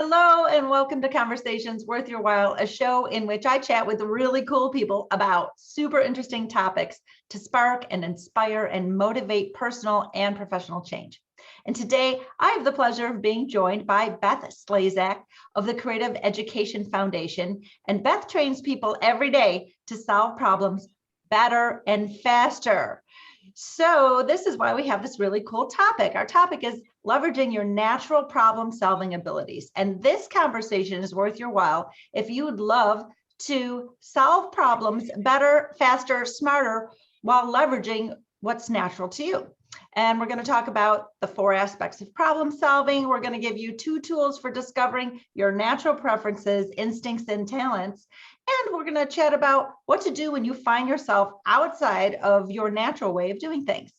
Hello and welcome to Conversations Worth Your While, a show in which I chat with really cool people about super interesting topics to spark and inspire and motivate personal and professional change. And today I have the pleasure of being joined by Beth Slazak of the Creative Education Foundation. And Beth trains people every day to solve problems better and faster. So this is why we have this really cool topic. Our topic is leveraging your natural problem-solving abilities. And this conversation is worth your while if you would love to solve problems better, faster, smarter, while leveraging what's natural to you. And we're going to talk about the 4 aspects of problem solving. We're going to give you 2 tools for discovering your natural preferences, instincts, and talents. And we're going to chat about what to do when you find yourself outside of your natural way of doing things.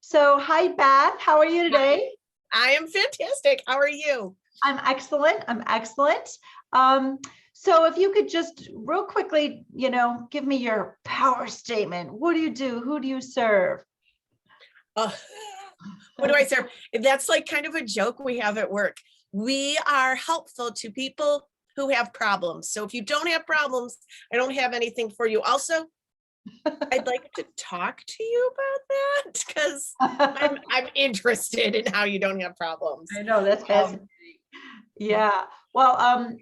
So, hi, Beth. How are you today? I am fantastic. How are you? I'm excellent. So if you could just real quickly, give me your power statement. What do you do? Who do you serve? What do I serve? That's like kind of a joke we have at work. We are helpful to people who have problems. So if you don't have problems, I don't have anything for you. Also, I'd like to talk to you about that because I'm interested in how you don't have problems. I know, that's fascinating. Yeah. Well,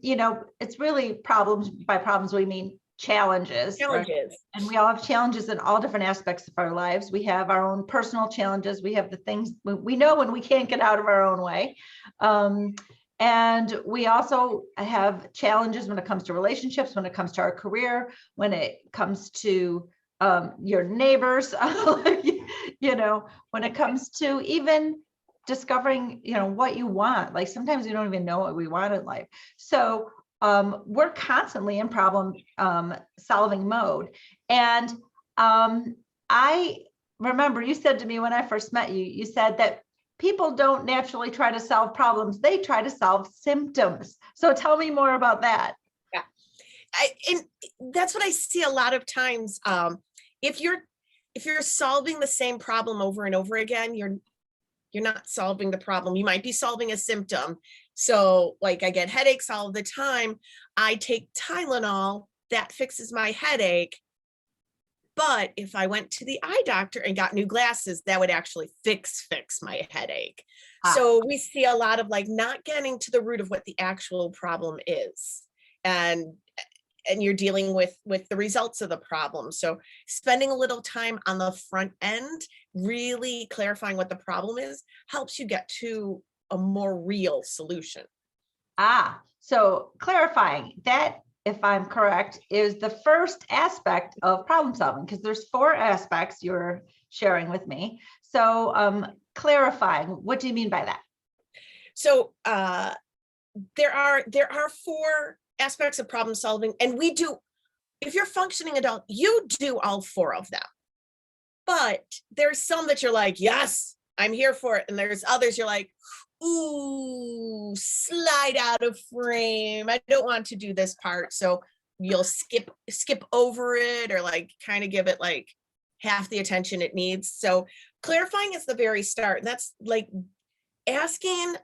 it's really problems. By problems, we mean challenges. Right? And we all have challenges in all different aspects of our lives. We have our own personal challenges. We have the things we know when we can't get out of our own way. And we also have challenges when it comes to relationships, when it comes to our career, when it comes to your neighbors, when it comes to even discovering, what you want. Like sometimes we don't even know what we want in life. So we're constantly in problem solving mode. And I remember you said to me when I first met you, you said that people don't naturally try to solve problems. They try to solve symptoms. So tell me more about that. Yeah. And that's what I see a lot of times. If you're solving the same problem over and over again, you're not solving the problem. You might be solving a symptom. So like I get headaches all the time. I take Tylenol, that fixes my headache. But if I went to the eye doctor and got new glasses, that would actually fix my headache. So we see a lot of like not getting to the root of what the actual problem is. And you're dealing with the results of the problem. So spending a little time on the front end, really clarifying what the problem is, helps you get to a more real solution. So clarifying that, if I'm correct, is the first aspect of problem solving, because there's 4 aspects you're sharing with me. So clarifying, what do you mean by that? So there are 4 aspects of problem solving, and we do, if you're a functioning adult, you do all 4 of them. But there's some that you're like, yes, I'm here for it. And there's others you're like, ooh, slide out of frame. I don't want to do this part. So you'll skip over it, or like kind of give it like half the attention it needs. So clarifying is the very start. And that's like asking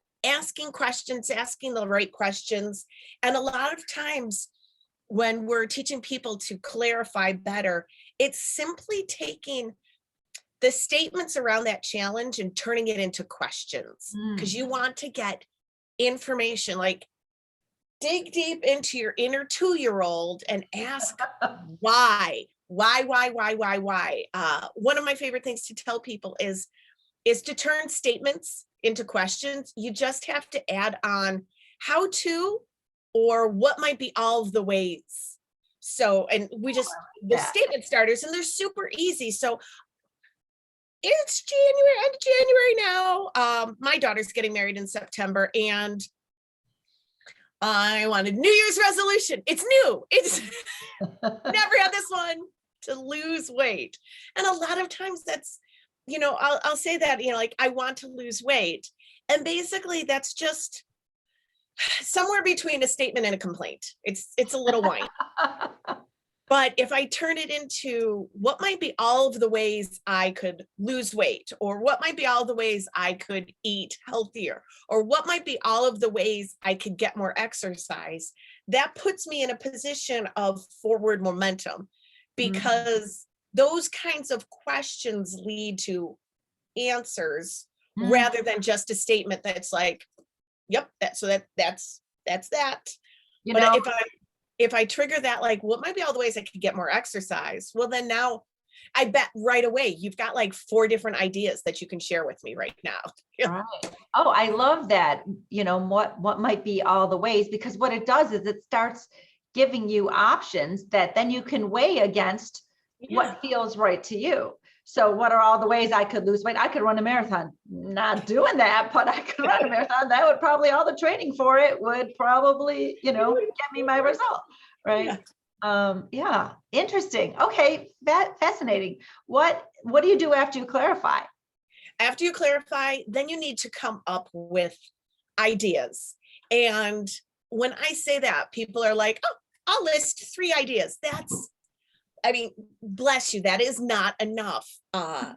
questions, asking the right questions. And a lot of times when we're teaching people to clarify better, it's simply taking the statements around that challenge and turning it into questions, because you want to get information. Like dig deep into your inner 2-year-old and ask why. One of my favorite things to tell people is to turn statements into questions. You just have to add on how to, or what might be all of the ways. So, and we just, the statement starters, and they're super easy. So it's end of January now. My daughter's getting married in September, and I wanted New Year's resolution. It's new. It's never had this one, to lose weight. And a lot of times that's, I'll say that, like I want to lose weight. And basically that's just somewhere between a statement and a complaint. It's a little whine. But if I turn it into what might be all of the ways I could lose weight, or what might be all the ways I could eat healthier, or what might be all of the ways I could get more exercise, that puts me in a position of forward momentum, because those kinds of questions lead to answers rather than just a statement that's like, yep, that's that. You But know, if I trigger that, like, what might be all the ways I could get more exercise? Well, then now I bet right away you've got like 4 different ideas that you can share with me right now. right. Oh, I love that. You know, what might be all the ways, because what it does is it starts giving you options that then you can weigh against what feels right to you. So what are all the ways I could lose weight? I could run a marathon. Not doing that, but I could run a marathon. That would probably, all the training for it would probably, you know, get me my result, right? Yeah, interesting. Okay, fascinating. What do you do after you clarify? After you clarify, then you need to come up with ideas. And when I say that, people are like, oh, I'll list 3 ideas. I mean, bless you, that is not enough. I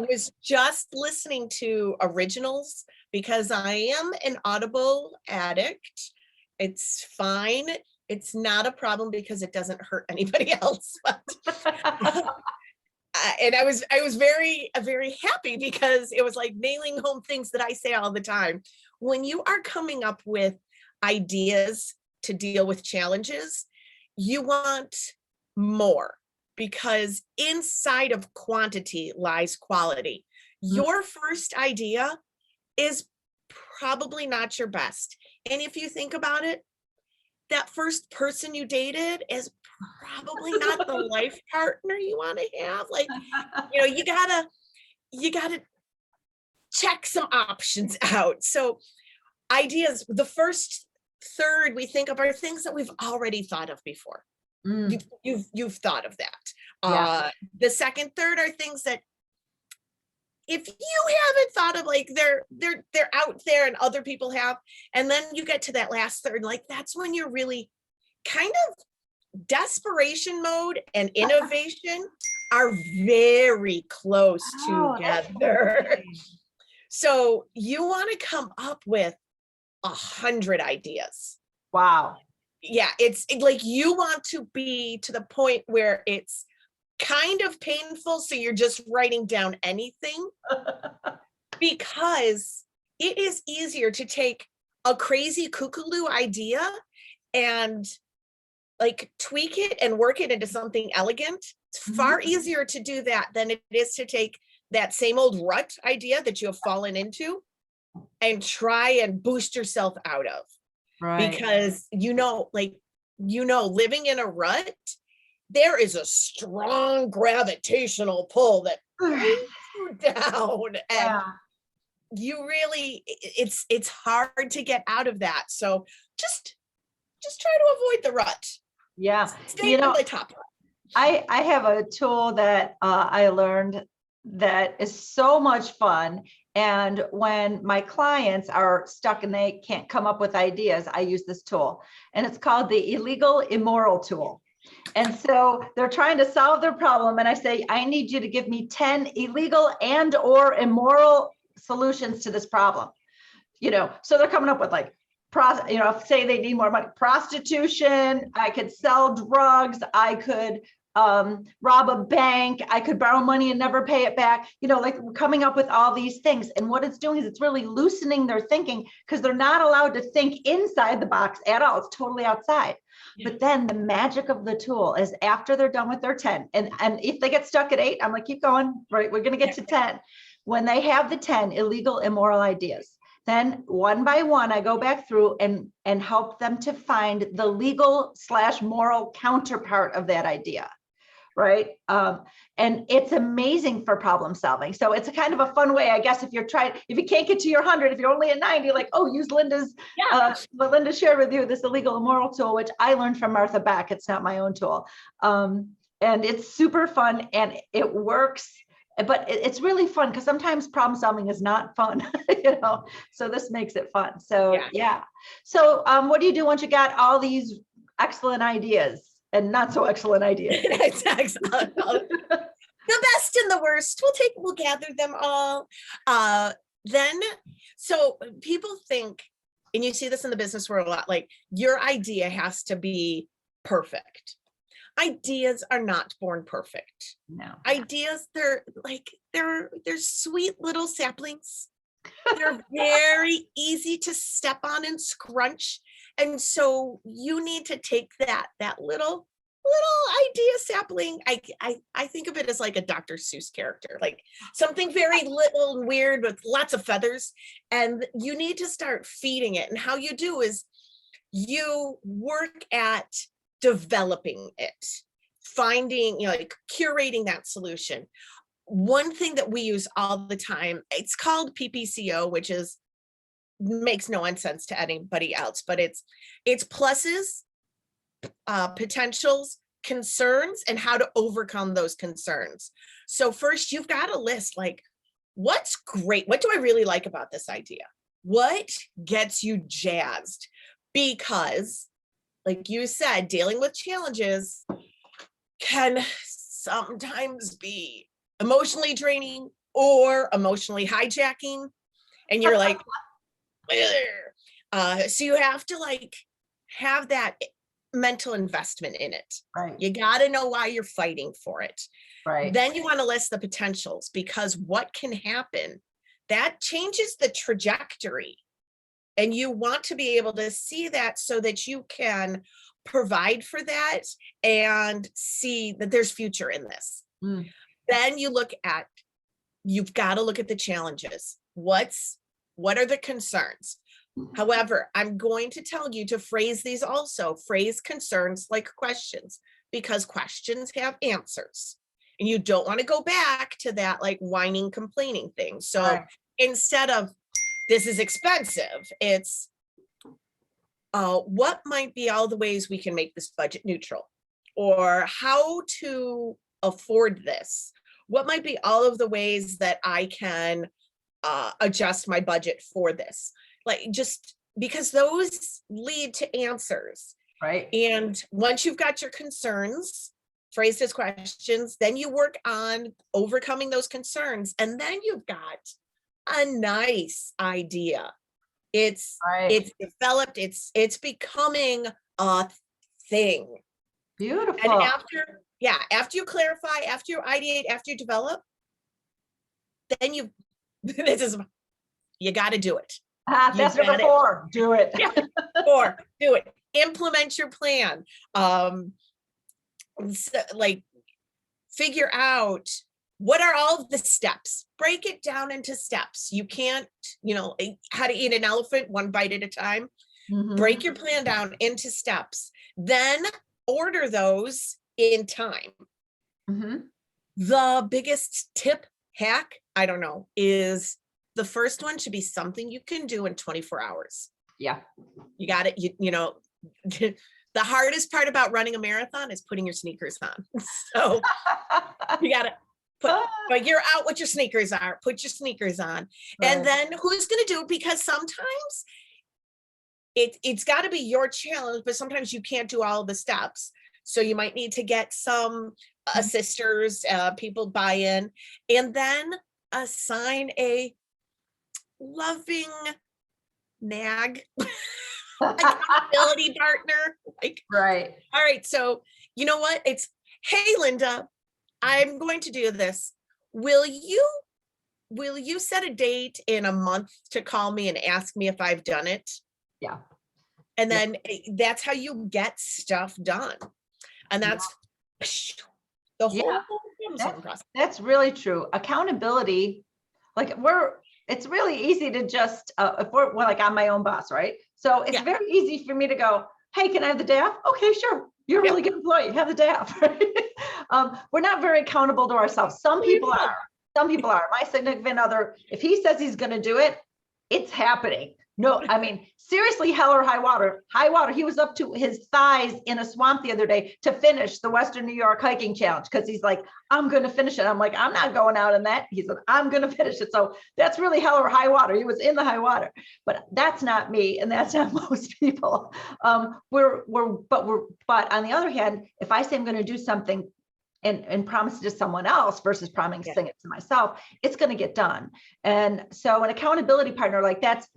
was just listening to originals because I am an Audible addict. It's fine. It's not a problem because it doesn't hurt anybody else. And I was very happy because it was like nailing home things that I say all the time. When you are coming up with ideas to deal with challenges, you want more, because inside of quantity lies quality. Your first idea is probably not your best. And if you think about it, that first person you dated is probably not the life partner you want to have. Like, you know, you gotta check some options out. So ideas, the first third we think of are things that we've already thought of before. You've thought of that. The second third are things that if you haven't thought of, like, they're out there and other people have. And then you get to that last third, like that's when you're really kind of desperation mode and innovation are very close together. So you want to come up with 100 ideas. Wow. Yeah, it's like you want to be to the point where it's kind of painful, so you're just writing down anything, because it is easier to take a crazy kookaloo idea and like tweak it and work it into something elegant. It's far easier to do that than it is to take that same old rut idea that you have fallen into and try and boost yourself out of. Right. Because living in a rut, there is a strong gravitational pull that brings you down, and you really, it's hard to get out of that. So just try to avoid the rut. Yeah. Stay on the top. I have a tool that I learned that is so much fun. And when my clients are stuck and they can't come up with ideas, I use this tool, and it's called the illegal immoral tool. And so they're trying to solve their problem. And I say, I need you to give me 10 illegal and or immoral solutions to this problem. You know, so they're coming up with like, say they need more money, prostitution, I could sell drugs, I could rob a bank, I could borrow money and never pay it back, you know, like coming up with all these things. And what it's doing is it's really loosening their thinking, because they're not allowed to think inside the box at all. It's totally outside. But then the magic of the tool is after they're done with their 10, and if they get stuck at 8, I'm like, keep going, right? We're going to get to 10. When they have the 10 illegal, immoral ideas, then one by one, I go back through and help them to find the legal/moral counterpart of that idea. Right. And it's amazing for problem solving. So it's a kind of a fun way, I guess, if you can't get to your 100, if you're only at 90, like, oh, use Linda's, what Linda shared with you, this illegal immoral tool, which I learned from Martha Beck. It's not my own tool. And it's super fun and it works, but it's really fun because sometimes problem solving is not fun, you know, so this makes it fun. So, yeah. So what do you do once you got all these excellent ideas? and not so excellent ideas. It's excellent. The best and the worst. We'll gather them all. Then, so people think, and you see this in the business world a lot, like your idea has to be perfect. Ideas are not born perfect. No. Ideas, they're sweet little saplings. They're very easy to step on and scrunch. And so you need to take that little idea sapling. I think of it as like a Dr. Seuss character, like something very little and weird with lots of feathers. And you need to start feeding it. And how you do is you work at developing it, finding, like curating that solution. One thing that we use all the time, it's called PPCO, which makes no sense to anybody else, but it's pluses, potentials, concerns, and how to overcome those concerns. So first you've got to list like, what's great? What do I really like about this idea? What gets you jazzed? Because like you said, dealing with challenges can sometimes be emotionally draining or emotionally hijacking. And you're like, so you have to like have that mental investment in it. Right. You got to know why you're fighting for it. Right. Then you want to list the potentials, because what can happen, that changes the trajectory. And you want to be able to see that so that you can provide for that and see that there's future in this. Then you've got to look at the challenges. What are the concerns? However, I'm going to tell you to phrase these also. Phrase concerns like questions, because questions have answers. And you don't want to go back to that like whining, complaining thing. So right. Instead of this is expensive, it's what might be all the ways we can make this budget neutral, or how to afford this? What might be all of the ways that I can adjust my budget for this? Like, just because those lead to answers. Right. And once you've got your concerns phrased as questions, then you work on overcoming those concerns. And then you've got a nice idea. It's developed, it's becoming a thing. Beautiful. And after you clarify, after you ideate, after you develop, then you got to do it. That's number 4. Do it. Yeah. 4, do it. Implement your plan. Like figure out what are all of the steps. Break it down into steps. You can't, how to eat an elephant one bite at a time. Mm-hmm. Break your plan down into steps. Then order those in time. Mm-hmm. The biggest tip, hack, I don't know, is the first one should be something you can do in 24 hours. Yeah. You got it. The hardest part about running a marathon is putting your sneakers on. So you got to but you're out what your sneakers are, put your sneakers on. Right. And then who's going to do it? Because sometimes it's got to be your challenge, but sometimes you can't do all of the steps. So you might need to get some assisters, people buy in, and then assign a loving nag accountability partner. Like, right. All right. So you know what? It's, hey, Linda, I'm going to do this. Will you set a date in a month to call me and ask me if I've done it? Yeah. And then that's how you get stuff done. And that's the whole process. That's really true. Accountability, like it's really easy to just, if we're like, I'm my own boss, right? So it's very easy for me to go, hey, can I have the day off? Okay, sure. You're a really good employee. Have the day off, right? We're not very accountable to ourselves. Some people are. My significant other, if he says he's going to do it, it's happening. No, I mean, seriously, hell or high water. High water. He was up to his thighs in a swamp the other day to finish the Western New York hiking challenge because he's like, I'm going to finish it. I'm like, I'm not going out in that. He said, I'm going to finish it. So that's really hell or high water. He was in the high water, but that's not me, and that's not most people. But on the other hand, if I say I'm going to do something and promise it to someone else versus promising it to myself, it's going to get done. And so an accountability partner, like that's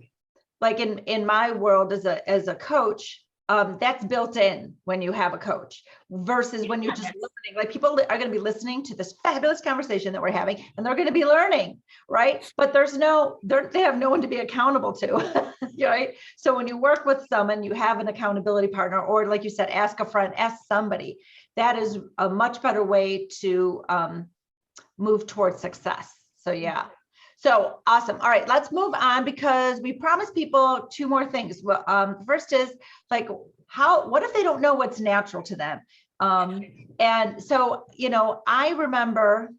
like in my world as a coach, that's built in when you have a coach versus when you're just listening. Like people are going to be listening to this fabulous conversation that we're having, and they're going to be learning, right? But they have no one to be accountable to, right? So when you work with someone, you have an accountability partner, or like you said, ask a friend, ask somebody. That is a much better way to move towards success. So yeah. So awesome. All right, let's move on because we promised people two more things. Well, first is like, what if they don't know what's natural to them? And so, I remember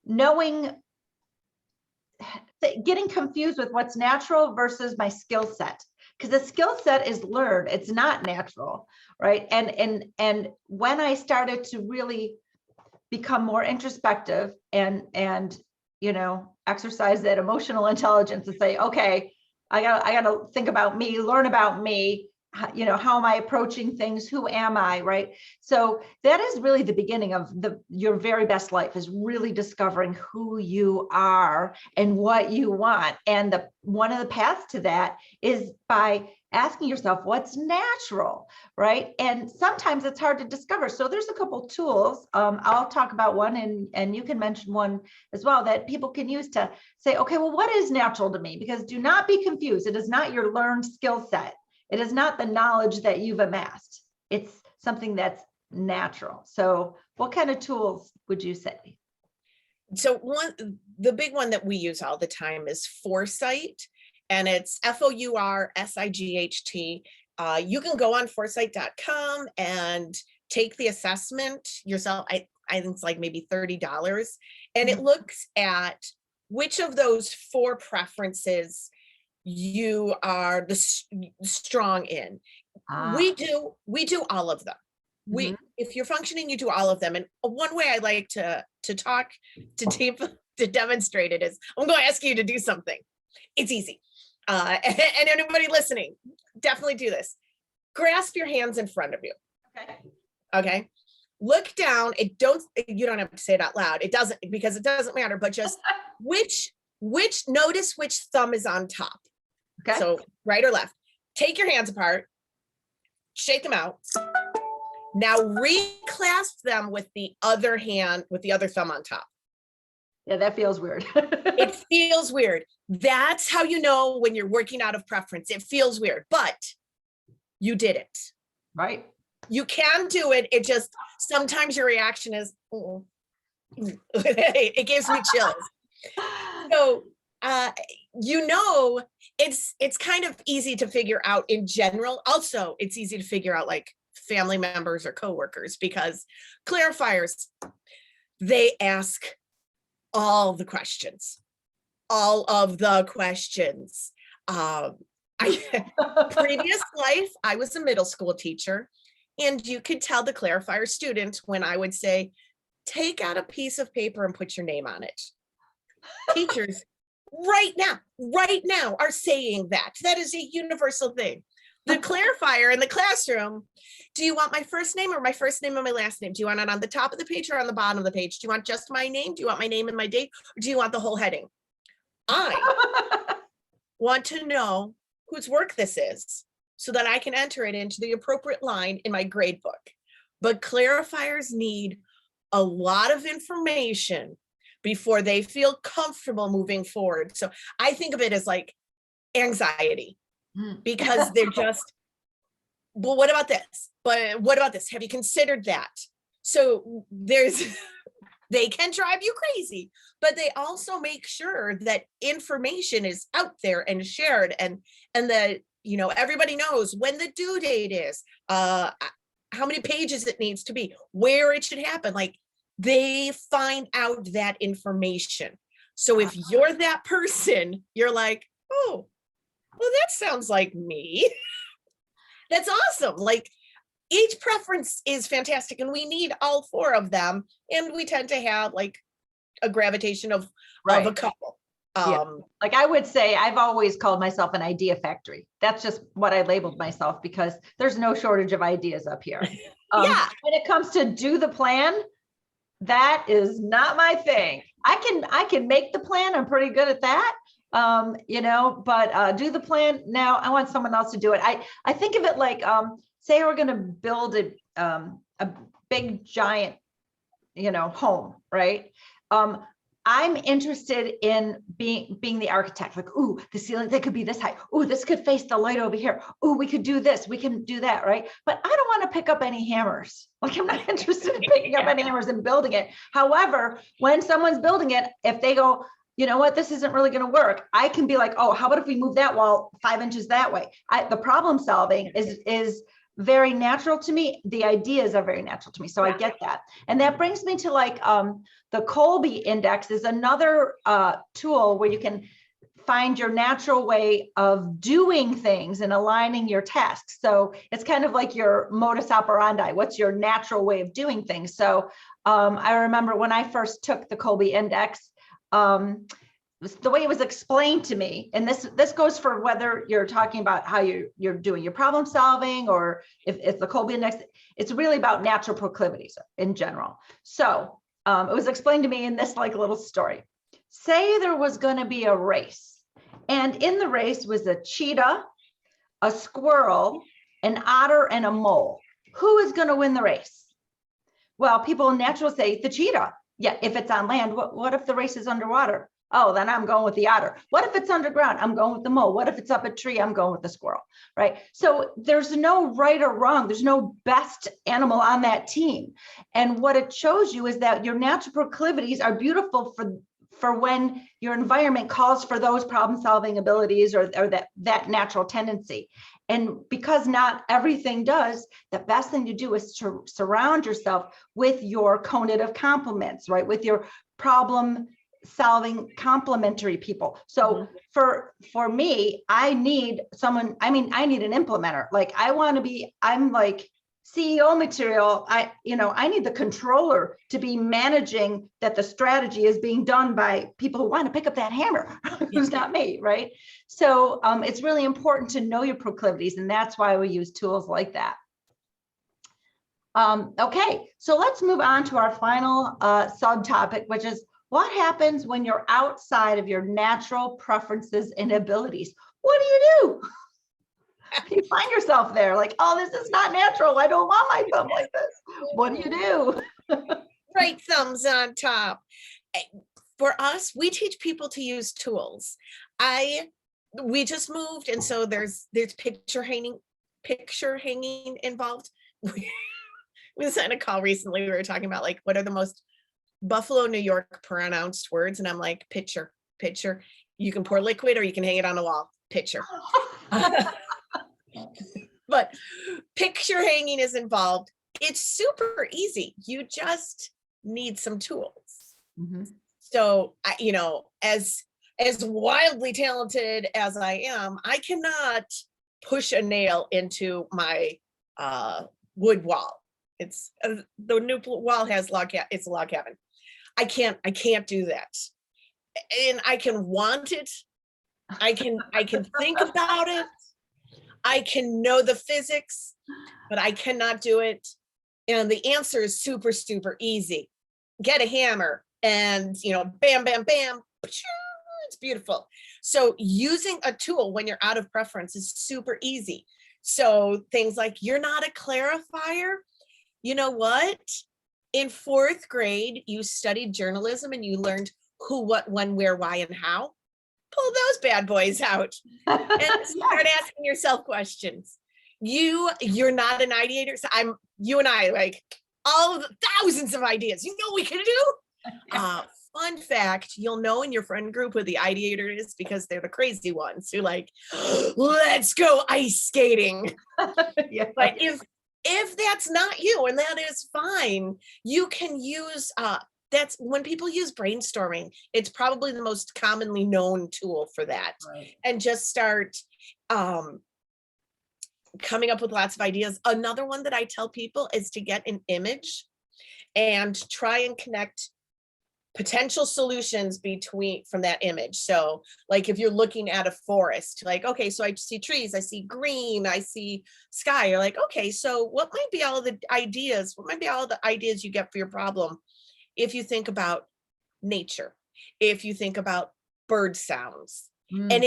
getting confused with what's natural versus my skill set, because the skill set is learned. It's not natural, right? And when I started to really become more introspective and exercise that emotional intelligence and say, okay, I gotta think about me, learn about me, how am I approaching things? Who am I, right? So that is really the beginning of your very best life, is really discovering who you are and what you want. And one of the paths to that is by asking yourself what's natural, right? And sometimes it's hard to discover. So there's a couple tools. I'll talk about one, and you can mention one as well, that people can use to say, okay, well, what is natural to me? Because do not be confused. It is not your learned skill set. It is not the knowledge that you've amassed. It's something that's natural. So what kind of tools would you say? So the big one that we use all the time is foresight, and it's FOURSIGHT. You can go on foresight.com and take the assessment yourself. I think it's like maybe $30, and it looks at which of those four preferences you are strong in. We do all of them. If you're functioning, you do all of them. And one way I like to talk to demonstrate it is, I'm going to ask you to do something. It's easy. And anybody listening, definitely do this. Grasp your hands in front of you. Okay. Look down. You don't have to say it out loud. It doesn't, because it doesn't matter, but just notice which thumb is on top. Okay. So right or left. Take your hands apart, shake them out. Now reclasp them with the other hand, with the other thumb on top. Yeah, that feels weird. It feels weird. That's how you know when you're working out of preference. It feels weird, but you did it. Right. You can do it. It just, sometimes your reaction is, it gives me chills. So, it's kind of easy to figure out in general. Also, it's easy to figure out like family members or coworkers, because clarifiers, they ask all the questions, all of the questions. Previous life, I was a middle school teacher, and you could tell the clarifier students when I would say, take out a piece of paper and put your name on it. Teachers right now are saying that. That is a universal thing. The clarifier in the classroom, do you want my first name or my first name and my last name? Do you want it on the top of the page or on the bottom of the page? Do you want just my name? Do you want my name and my date? Or do you want the whole heading? I want to know whose work this is so that I can enter it into the appropriate line in my grade book. But clarifiers need a lot of information before they feel comfortable moving forward. So I think of it as like anxiety, because they're just, well, what about this? But what about this? Have you considered that? So they can drive you crazy, but they also make sure that information is out there and shared, and that, everybody knows when the due date is, how many pages it needs to be, where it should happen. Like, they find out that information. So if you're that person, you're like, oh, Well, that sounds like me. That's awesome. Like each preference is fantastic and we need all four of them. And we tend to have like a gravitation of a couple. Yeah. Like I would say, I've always called myself an idea factory. That's just what I labeled myself because there's no shortage of ideas up here. Yeah. When it comes to do the plan, that is not my thing. I can make the plan. I'm pretty good at that. But do the plan. Now I want someone else to do it. I think of it like, say we're going to build a big giant, home, right? I'm interested in being the architect. Like, ooh, the ceiling, that could be this height. Ooh, this could face the light over here. Ooh, we could do this. We can do that, right? But I don't want to pick up any hammers. Like, I'm not interested in picking up any hammers and building it. However, when someone's building it, if they go, you know what, this isn't really going to work, I can be like, oh, how about if we move that wall 5 inches that way? The problem solving is very natural to me. The ideas are very natural to me. So I get that. And that brings me to like the Kolbe Index is another tool where you can find your natural way of doing things and aligning your tasks. So it's kind of like your modus operandi. What's your natural way of doing things? So I remember when I first took the Kolbe Index, the way it was explained to me, and this goes for whether you're talking about how you're doing your problem solving, or if it's the Kolbe Index, it's really about natural proclivities in general. So it was explained to me in this like little story. Say there was going to be a race, and in the race was a cheetah, a squirrel, an otter, and a mole. Who is going to win the race? Well, people naturally say the cheetah. Yeah, if it's on land, what if the race is underwater? Oh, then I'm going with the otter. What if it's underground? I'm going with the mole. What if it's up a tree? I'm going with the squirrel, right? So there's no right or wrong. There's no best animal on that team. And what it shows you is that your natural proclivities are beautiful for when your environment calls for those problem solving abilities or that natural tendency. And because not everything does, the best thing to do is to surround yourself with your conative complements, right? With your problem solving complementary people. So for me, I need someone, I need an implementer. Like I'm like CEO material. I need the controller to be managing that the strategy is being done by people who want to pick up that hammer, who's not me, right? So it's really important to know your proclivities, and that's why we use tools like that. Okay, so let's move on to our final subtopic, which is what happens when you're outside of your natural preferences and abilities? What do? You find yourself there like, oh, this is not natural. I don't want my thumb like this. What do? Right thumbs on top. For us, we teach people to use tools. We just moved, and so there's picture hanging involved. We was on a call recently. We were talking about like what are the most Buffalo, New York pronounced words, and I'm like, picture. You can pour liquid or you can hang it on a wall. Picture. But picture hanging is involved. It's super easy. You just need some tools. So, as wildly talented as I am, I cannot push a nail into my wood wall. It's the new wall has it's a log cabin. I can't do that. And I can want it. I can think about it. I can know the physics, but I cannot do it. And the answer is super, super easy. Get a hammer and, bam, bam, bam. It's beautiful. So using a tool when you're out of preference is super easy. So things like you're not a clarifier. You know what? In 4th grade, you studied journalism and you learned who, what, when, where, why, and how. Pull those bad boys out and start asking yourself questions. You're not an ideator. So you and I, like all the thousands of ideas, what we can do? Fun fact, you'll know in your friend group who the ideator is because they're the crazy ones who like, let's go ice skating. Yeah. But if that's not you, and that is fine, you can use that's when people use brainstorming, it's probably the most commonly known tool for that. Right. And just start, coming up with lots of ideas. Another one that I tell people is to get an image and try and connect potential solutions from that image. So like if you're looking at a forest, like, okay, so I see trees, I see green, I see sky. You're like, okay, so what might be all the ideas? What might be all the ideas you get for your problem? If you think about nature, if you think about bird sounds, and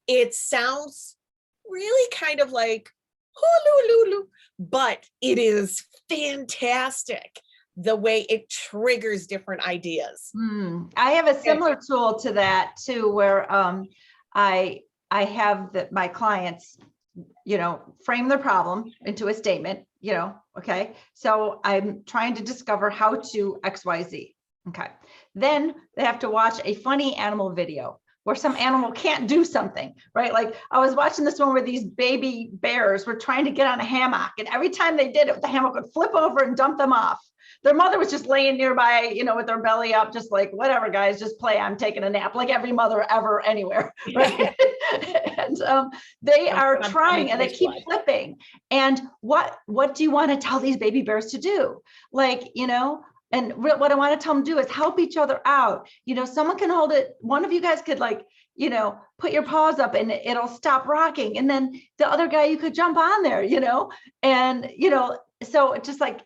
it sounds really kind of like hoo-loo-loo-loo, but it is fantastic the way it triggers different ideas. I have a similar tool to that too, where I have my clients, frame their problem into a statement, okay. So I'm trying to discover how to XYZ. Okay. Then they have to watch a funny animal video where some animal can't do something, right? Like I was watching this one where these baby bears were trying to get on a hammock, and every time they did it, the hammock would flip over and dump them off. Their mother was just laying nearby, with their belly up, just like, whatever, guys, just play. I'm taking a nap, like every mother ever, anywhere, right? And they are trying, and they keep flipping. And what do you want to tell these baby bears to do? Like, and what I want to tell them to do is help each other out. Someone can hold it. One of you guys could put your paws up and it'll stop rocking. And then the other guy, you could jump on there, and, so just like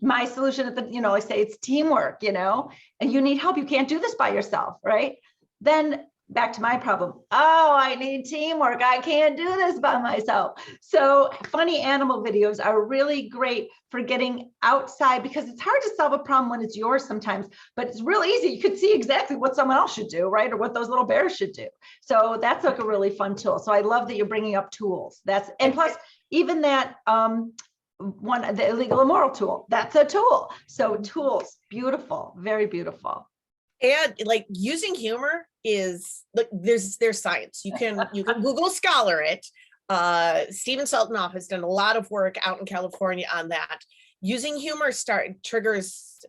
my solution at the, I say it's teamwork, and you need help. You can't do this by yourself. Right. Then back to my problem. Oh, I need teamwork. I can't do this by myself. So funny animal videos are really great for getting outside, because it's hard to solve a problem when it's yours sometimes, but it's real easy. You could see exactly what someone else should do, right? Or what those little bears should do. So that's like a really fun tool. So I love that you're bringing up tools. And plus even that, the illegal immoral tool, that's a tool. So tools, beautiful, very beautiful. And like using humor is like, there's science. You can Google Scholar it. Stephen Saltanoff has done a lot of work out in California on that. Using humor triggers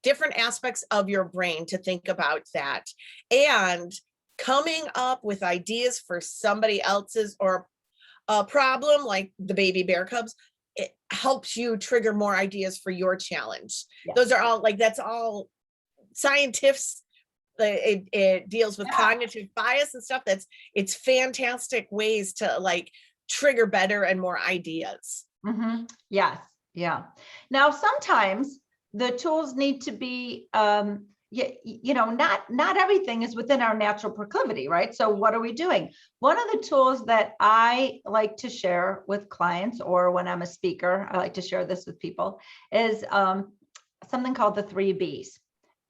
different aspects of your brain to think about that, and coming up with ideas for somebody else's or a problem like the baby bear cubs. It helps you trigger more ideas for your challenge. Yeah. Those are all that's all scientists. It deals with cognitive bias and stuff. It's fantastic ways to trigger better and more ideas. Mm-hmm. Yes. Yeah. Now, sometimes the tools need to be, not everything is within our natural proclivity, right? So what are we doing? One of the tools that I like to share with clients, or when I'm a speaker, I like to share this with people, is something called the 3 Bs.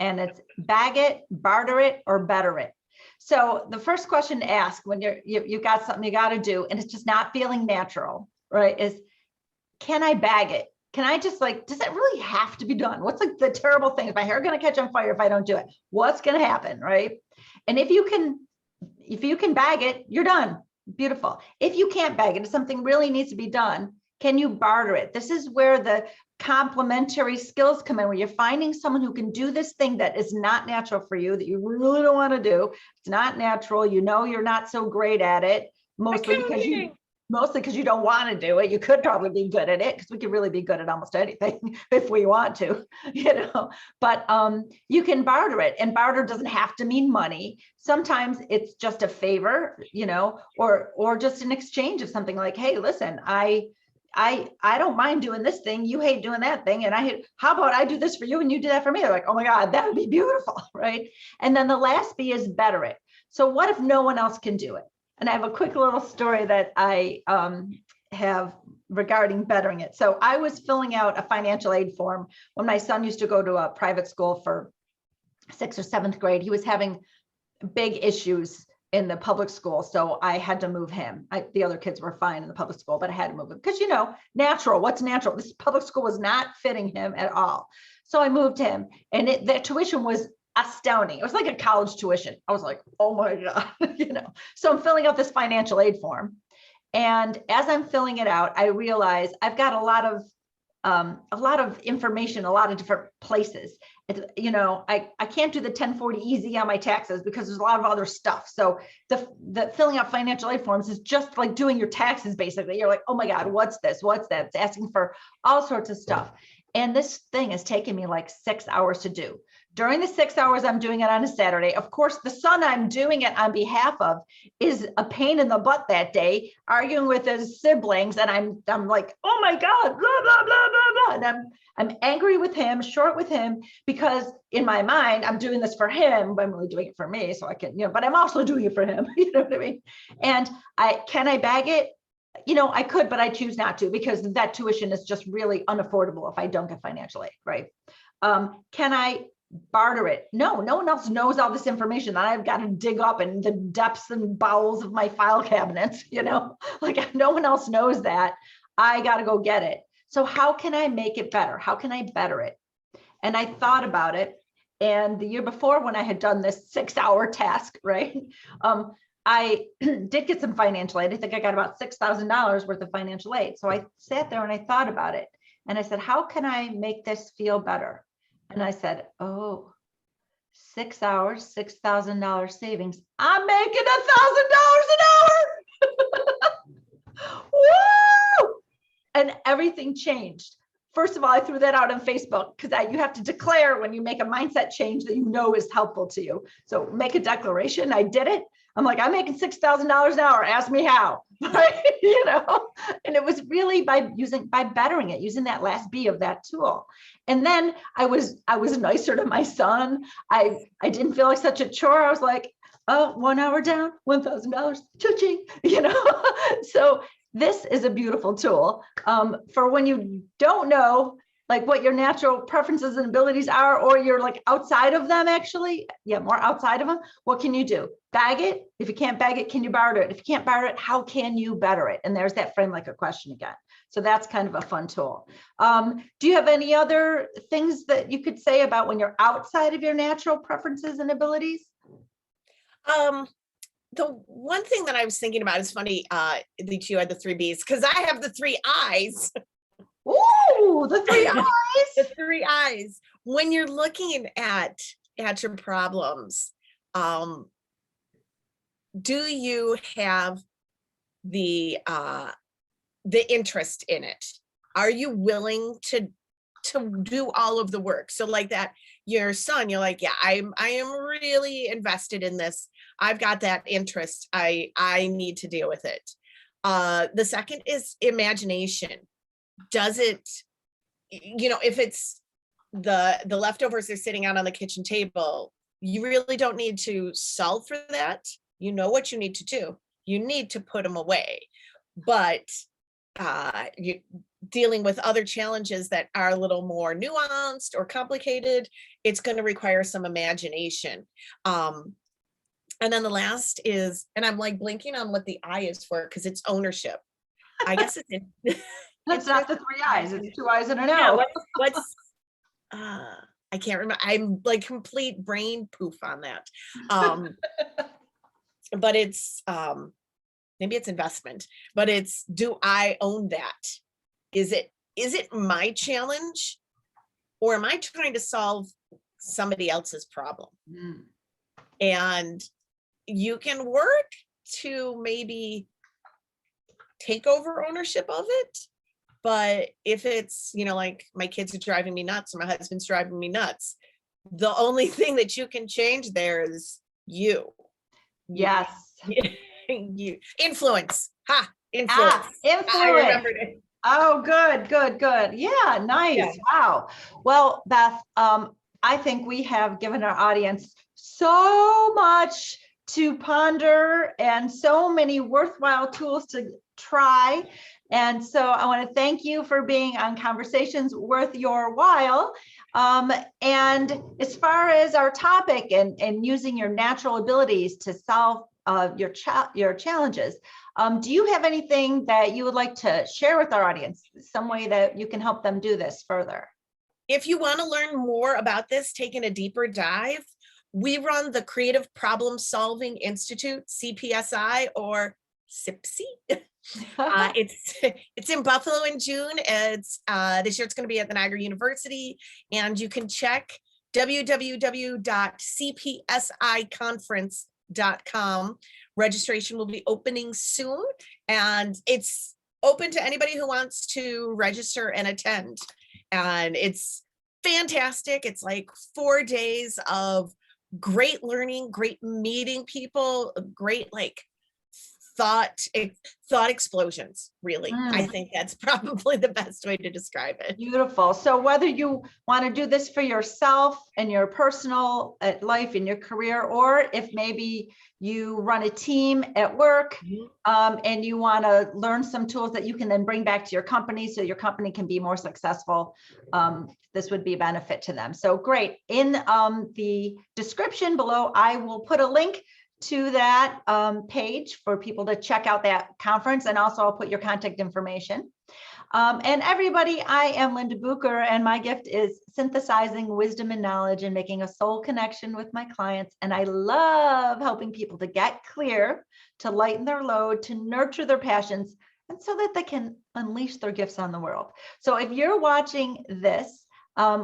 And it's bag it, barter it, or better it. So the first question to ask when you got something you got to do, and it's just not feeling natural, right, is, can I bag it? Can I just does it really have to be done? What's the terrible thing? Is my hair going to catch on fire if I don't do it? What's going to happen, right? And if you can bag it, you're done. Beautiful. If you can't bag it, if something really needs to be done, can you barter it? This is where the complementary skills come in, where you're finding someone who can do this thing that is not natural for you, that you really don't want to do. It's not natural. You're not so great at it, mostly because you don't want to do it. You could probably be good at it, because we could really be good at almost anything if we want to, but you can barter it, and barter doesn't have to mean money. Sometimes it's just a favor, or just an exchange of something like, hey, listen, I don't mind doing this thing. You hate doing that thing. And how about I do this for you and you do that for me? They're like, oh my God, that would be beautiful. Right. And then the last B is better it. So what if no one else can do it? And I have a quick little story that I have regarding bettering it. So I was filling out a financial aid form when my son used to go to a private school for 6th or 7th grade. He was having big issues in the public school. So I had to move him. The other kids were fine in the public school, but I had to move him because, natural, what's natural? This public school was not fitting him at all. So I moved him, and the tuition was astounding. It was like a college tuition. I was like, oh my God, So I'm filling out this financial aid form. And as I'm filling it out, I realize I've got a lot of information, a lot of different places. I can't do the 1040 easy on my taxes because there's a lot of other stuff. So the filling out financial aid forms is just like doing your taxes. Basically, you're like, oh my God, what's this? What's that? It's asking for all sorts of stuff. And this thing has taken me like 6 hours to do. During the 6 hours, I'm doing it on a Saturday. Of course, the son I'm doing it on behalf of is a pain in the butt that day, arguing with his siblings. And I'm like, oh my God, blah, blah, blah, blah, blah. And I'm angry with him, short with him, because in my mind, I'm doing this for him, but I'm really doing it for me. So I can, but I'm also doing it for him. You know what I mean? And can I bag it? I could, but I choose not to, because that tuition is just really unaffordable if I don't get financial aid, right? Can I barter it? No one else knows all this information that I've got to dig up in the depths and bowels of my file cabinets, like no one else knows that. I got to go get it. So how can I make it better? How can I better it? And I thought about it. And the year before, when I had done this 6-hour task, right? I did get some financial aid. I think I got about $6,000 worth of financial aid. So I sat there and I thought about it. And I said, how can I make this feel better? And I said, 6 hours, $6,000 savings. I'm making $1,000 an hour. Woo! And everything changed. First of all, I threw that out on Facebook because you have to declare when you make a mindset change that is helpful to you. So make a declaration. I did it. I'm like, I'm making $6,000 an hour. Ask me how, right? And it was really by bettering it, using that last B of that tool. And then I was nicer to my son. I didn't feel like such a chore. I was like, 1 hour down, $1,000, cha-ching, So this is a beautiful tool for when you don't know like what your natural preferences and abilities are, or you're like outside of them, actually. Yeah, more outside of them. What can you do? Bag it. If you can't bag it, can you barter it? If you can't barter it, how can you better it? And there's that frame like a question again. So that's kind of a fun tool. Do you have any other things that you could say about when you're outside of your natural preferences and abilities? The one thing that I was thinking about is funny that you had the 3 Bs, because I have the 3 Is. Ooh, the 3 Is. The 3 Is. When you're looking at your problems, do you have the interest in it? Are you willing to do all of the work? So like that, your son, you're like, yeah, I am really invested in this. I've got that interest. I need to deal with it. The second is imagination. Does it, if it's the leftovers are sitting out on the kitchen table, you really don't need to solve for that. You know what you need to do. You need to put them away. But you dealing with other challenges that are a little more nuanced or complicated, it's going to require some imagination. And then the last is, and I'm like blinking on what the I is for, because it's ownership. I guess it's That's not the 3 Is. It's 2 Is and an O. Yeah, what's I can't remember. I'm like complete brain poof on that. But it's maybe it's investment, but it's, do I own that? Is it my challenge, or am I trying to solve somebody else's problem? And you can work to maybe take over ownership of it. But if it's, like my kids are driving me nuts or my husband's driving me nuts, the only thing that you can change there is you. Yes. You influence. Influence. Influence. I remembered it. Oh, good. Yeah, nice. Yeah. Wow. Well, Beth, I think we have given our audience so much to ponder and so many worthwhile tools to try. And so I want to thank you for being on Conversations Worth Your While. And as far as our topic and using your natural abilities to solve your challenges, do you have anything that you would like to share with our audience, some way that you can help them do this further? If you want to learn more about this, taking a deeper dive, we run the Creative Problem Solving Institute, CPSI, or CPSI. It's in Buffalo in June. It's this year it's going to be at the Niagara University, and you can check www.cpsiconference.com. Registration will be opening soon, and it's open to anybody who wants to register and attend. And it's fantastic. It's like 4 days of great learning, great meeting people, great like thought explosions, really. I think that's probably the best way to describe it. Beautiful. So whether you want to do this for yourself and your personal life in your career, or if maybe you run a team at work and you want to learn some tools that you can then bring back to your company so your company can be more successful, this would be a benefit to them. So great. In the description below, I will put a link to that page for people to check out that conference, and also I'll put your contact information. And everybody, I am Linda Bucher, and my gift is synthesizing wisdom and knowledge and making a soul connection with my clients. And I love helping people to get clear, to lighten their load, to nurture their passions, and so that they can unleash their gifts on the world. So if you're watching this,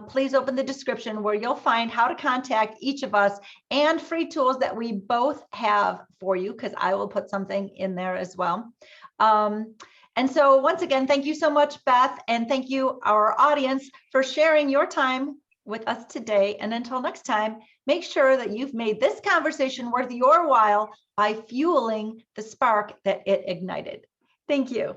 please open the description where you'll find how to contact each of us and free tools that we both have for you, because I will put something in there as well. And so once again, thank you so much, Beth, and thank you, our audience, for sharing your time with us today. And until next time, make sure that you've made this conversation worth your while by fueling the spark that it ignited. Thank you.